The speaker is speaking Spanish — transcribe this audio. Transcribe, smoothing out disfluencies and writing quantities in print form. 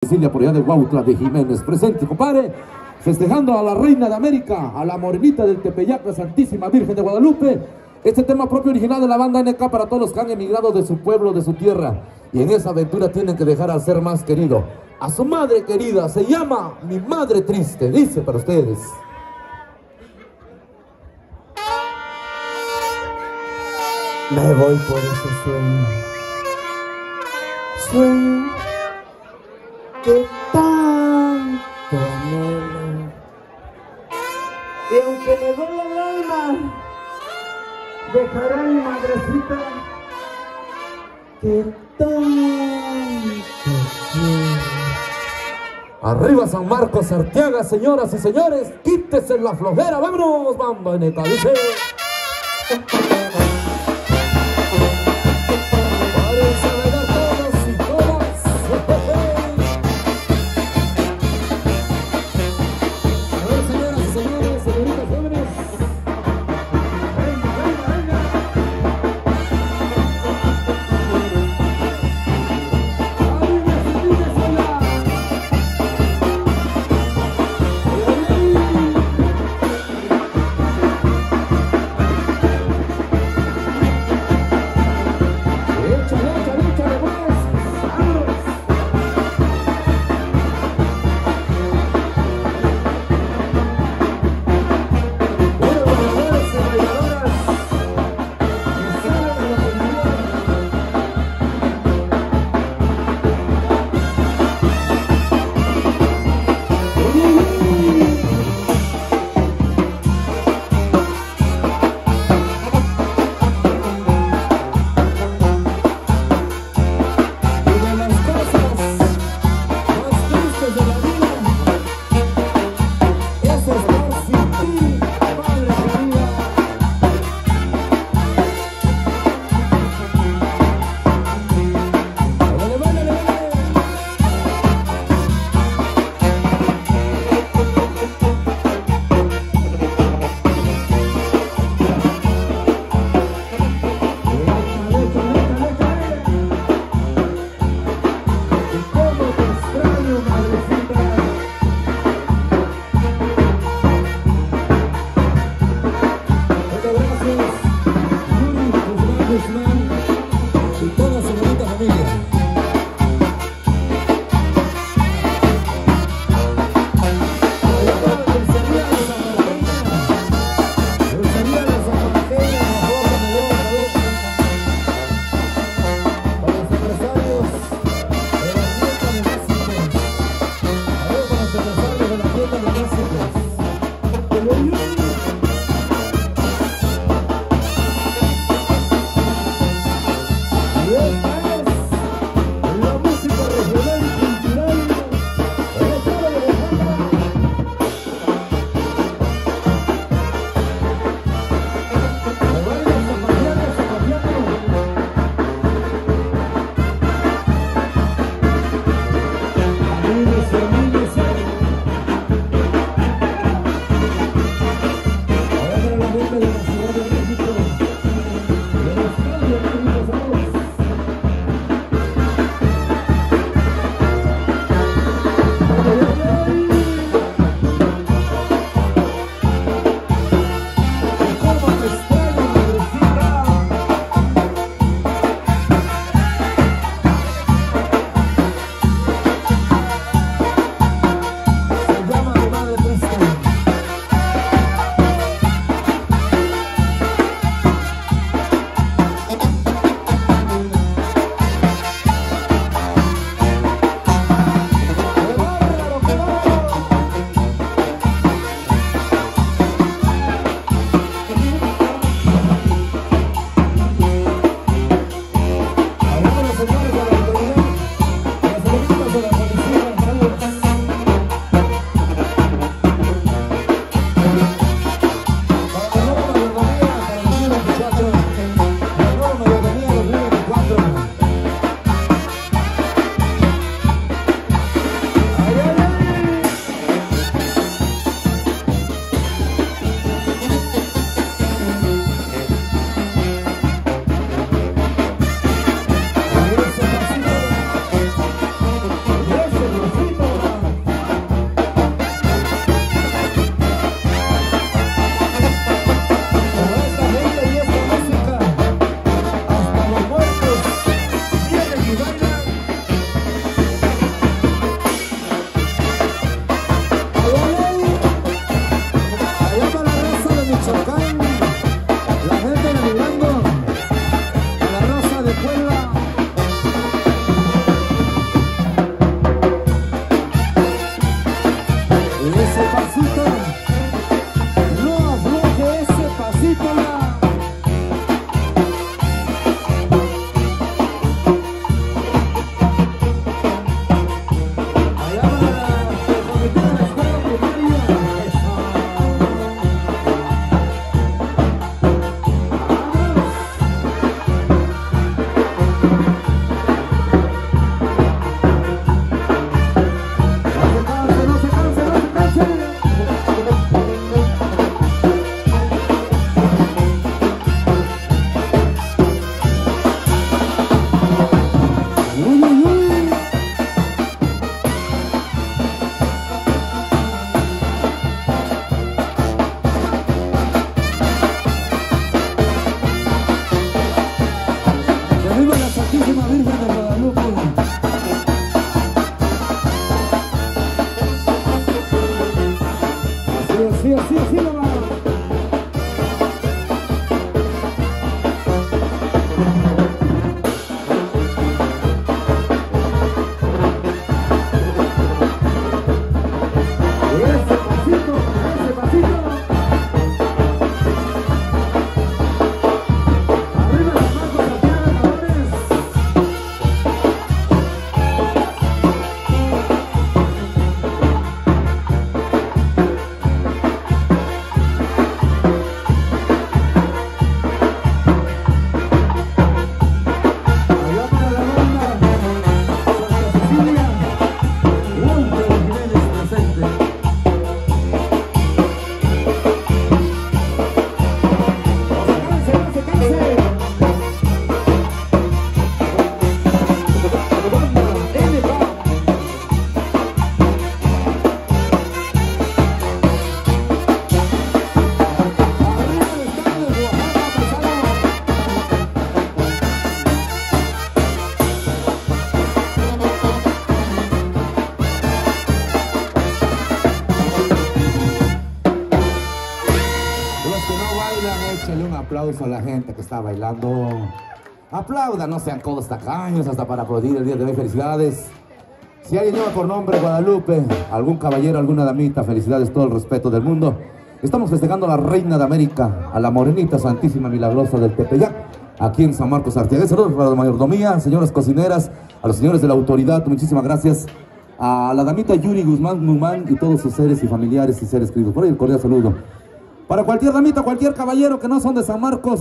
Cecilia por allá de Huautla de Jiménez, presente, compadre, festejando a la Reina de América, a la Morenita del Tepeyac, la Santísima Virgen de Guadalupe. Este tema propio original de la banda NK para todos los que han emigrado de su pueblo, de su tierra, y en esa aventura tienen que dejar al ser más querido, a su madre querida. Se llama Mi Madre Triste, dice para ustedes. Me voy por ese sueño, sueño que tanto anhelo, y aunque me duele el alma, dejaré a mi madrecita que tanto quiero. Arriba San Marcos Arteaga, señoras y señores, quítese la flojera, vámonos, bamba NK, dice. Así, así, así nomás. Ese pasito, ese pasito. Arriba las manos, Santiago, cabrones. Allá para la banda, Santa Cecilia, Walter Jiménez presente. No se canse, no se canse. Banda LK. Arriba el estadio de Oaxaca, paisano. Los que no bailan, échale un aplauso a la gente que está bailando. Aplaudan, no sean todos tacaños hasta para aplaudir el día de hoy. Felicidades. Si alguien lleva por nombre Guadalupe, algún caballero, alguna damita, felicidades, todo el respeto del mundo. Estamos festejando a la Reina de América, a la Morenita Santísima Milagrosa del Tepeyac, aquí en San Marcos Arteaga. Saludos para la mayordomía, señoras cocineras, a los señores de la autoridad, muchísimas gracias. A la damita Yuri Guzmán Numán y todos sus seres y familiares y seres queridos. Por ahí el cordial saludo. Para cualquier damita, cualquier caballero que no son de San Marcos.